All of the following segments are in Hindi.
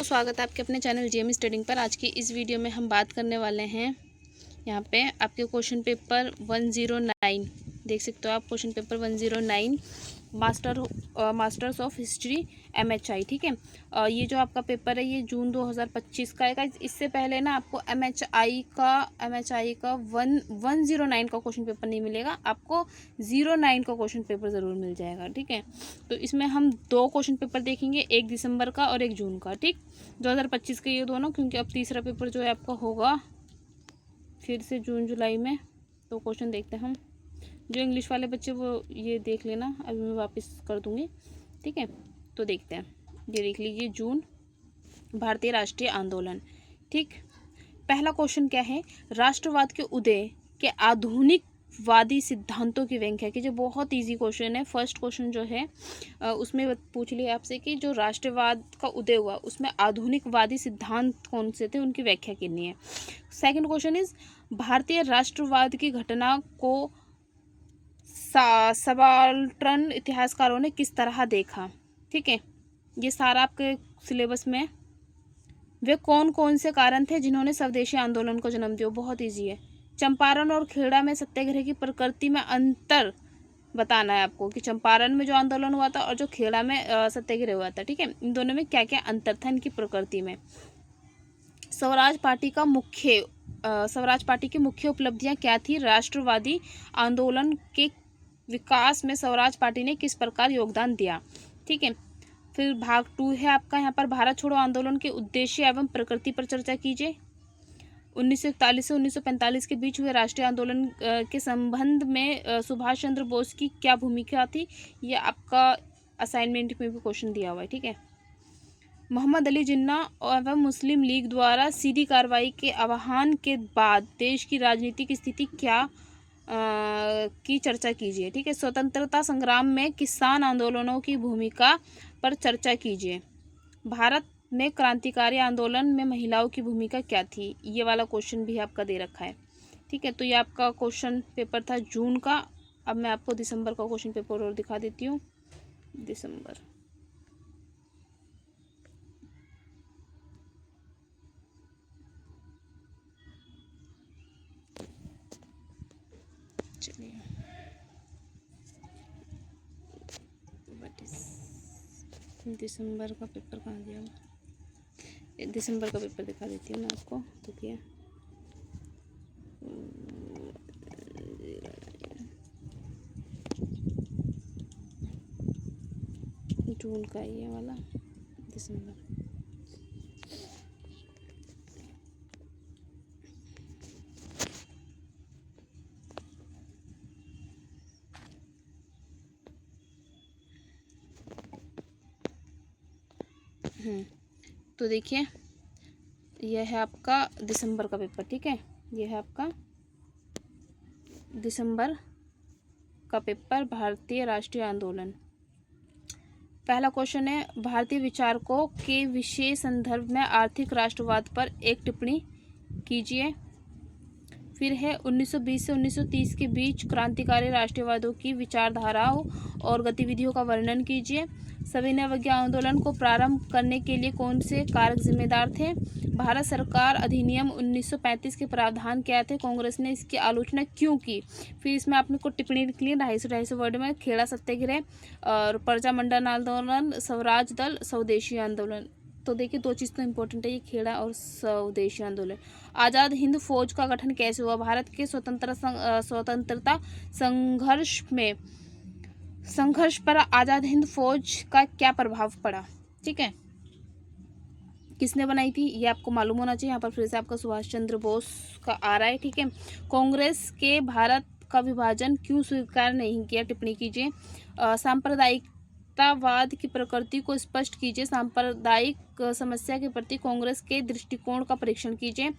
स्वागत है आपके अपने चैनल जेएम स्टडिंग पर। आज की इस वीडियो में हम बात करने वाले हैं यहाँ पे आपके क्वेश्चन पेपर 109 देख सकते हो आप। Question paper 109 masters of history MHI, ठीक है। ये जो आपका पेपर है ये जून 2025 का है। इससे पहले ना आपको MHI का 109 का क्वेश्चन पेपर नहीं मिलेगा, आपको 09 का क्वेश्चन पेपर ज़रूर मिल जाएगा, ठीक है। तो इसमें हम दो क्वेश्चन पेपर देखेंगे, 1 दिसंबर का और 1 जून का, ठीक। 2025 के ये दोनों, क्योंकि अब तीसरा पेपर जो है आपका होगा फिर से जून जुलाई में। तो क्वेश्चन देखते हैं हम। जो इंग्लिश वाले बच्चे वो ये देख लेना, अभी मैं वापस कर दूंगी, ठीक है। तो देखते हैं, ये देख लीजिए, जून भारतीय राष्ट्रीय आंदोलन, ठीक। पहला क्वेश्चन क्या है, राष्ट्रवाद के उदय के आधुनिकवादी सिद्धांतों की व्याख्या कीजिए। बहुत इजी क्वेश्चन है। फर्स्ट क्वेश्चन जो है उसमें पूछ लिया आपसे कि जो राष्ट्रवाद का उदय हुआ उसमें आधुनिकवादी सिद्धांत कौन से थे, उनकी व्याख्या करनी है। सेकंड क्वेश्चन इज, भारतीय राष्ट्रवाद की घटना को सबाल्टर्न इतिहासकारों ने किस तरह देखा, ठीक है। ये सारा आपके सिलेबस में। वे कौन कौन से कारण थे जिन्होंने स्वदेशी आंदोलन को जन्म दिया, बहुत इजी है। चंपारण और खेड़ा में सत्याग्रह की प्रकृति में अंतर बताना है आपको कि चंपारण में जो आंदोलन हुआ था और जो खेड़ा में सत्याग्रह हुआ था, ठीक है, इन दोनों में क्या क्या अंतर था इनकी प्रकृति में। स्वराज पार्टी की मुख्य उपलब्धियां क्या थी, राष्ट्रवादी आंदोलन के विकास में स्वराज पार्टी ने किस प्रकार योगदान दिया, ठीक है। फिर भाग 2 है आपका यहाँ पर, भारत छोड़ो आंदोलन के उद्देश्य एवं प्रकृति पर चर्चा कीजिए। 1941 से 1945 के बीच हुए राष्ट्रीय आंदोलन के संबंध में सुभाष चंद्र बोस की क्या भूमिका थी, ये आपका असाइनमेंट में भी क्वेश्चन दिया हुआ है, ठीक है। मोहम्मद अली जिन्ना एवं मुस्लिम लीग द्वारा सीधी कार्रवाई के आह्वान के बाद देश की राजनीतिक स्थिति क्या की चर्चा कीजिए, ठीक है। स्वतंत्रता संग्राम में किसान आंदोलनों की भूमिका पर चर्चा कीजिए। भारत में क्रांतिकारी आंदोलन में महिलाओं की भूमिका क्या थी, ये वाला क्वेश्चन भी आपका दे रखा है, ठीक है। तो ये आपका क्वेश्चन पेपर था जून का। अब मैं आपको दिसंबर का क्वेश्चन पेपर और दिखा देती हूँ। दिसंबर, चलिए, दिसंबर का पेपर कहाँ गया, दिसंबर का पेपर दिखा देती हूँ मैं आपको, तो क्या जून का ये वाला, दिसंबर। तो देखिए, यह है आपका दिसंबर का पेपर, ठीक है। यह है आपका दिसंबर का पेपर, भारतीय राष्ट्रीय आंदोलन। पहला क्वेश्चन है, भारतीय विचारकों के विशेष संदर्भ में आर्थिक राष्ट्रवाद पर एक टिप्पणी कीजिए। फिर है 1920 से 1930 के बीच क्रांतिकारी राष्ट्रवादियों की विचारधाराओं और गतिविधियों का वर्णन कीजिए। सविनय अवज्ञा आंदोलन को प्रारंभ करने के लिए कौन से कारक जिम्मेदार थे। भारत सरकार अधिनियम 1935 के प्रावधान क्या थे, कांग्रेस ने इसकी आलोचना क्यों की। फिर इसमें आपने को टिप्पणी लिख ली 250 वर्ड में। खेड़ा सत्याग्रह और प्रजामंडल आंदोलन, स्वराज दल, स्वदेशी आंदोलन। तो देखिए, दो चीज़ तो इम्पोर्टेंट है, ये खेड़ा और स्वदेशी आंदोलन। आज़ाद हिंद फौज का गठन कैसे हुआ, भारत के स्वतंत्रता संघर्ष पर आज़ाद हिंद फौज का क्या प्रभाव पड़ा, ठीक है। किसने बनाई थी ये आपको मालूम होना चाहिए। यहाँ पर फिर से आपका सुभाष चंद्र बोस का आ रहा है, ठीक है। कांग्रेस के भारत का विभाजन क्यों स्वीकार नहीं किया, टिप्पणी कीजिए। सांप्रदायिकतावाद की प्रकृति को स्पष्ट कीजिए। सांप्रदायिक समस्या के प्रति कांग्रेस के दृष्टिकोण का परीक्षण कीजिए।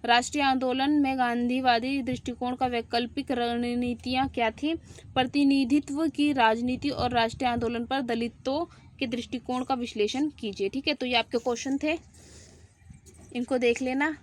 राष्ट्रीय आंदोलन में गांधीवादी दृष्टिकोण का वैकल्पिक रणनीतियाँ क्या थी। प्रतिनिधित्व की राजनीति और राष्ट्रीय आंदोलन पर दलितों के दृष्टिकोण का विश्लेषण कीजिए, ठीक है। तो ये आपके क्वेश्चन थे, इनको देख लेना।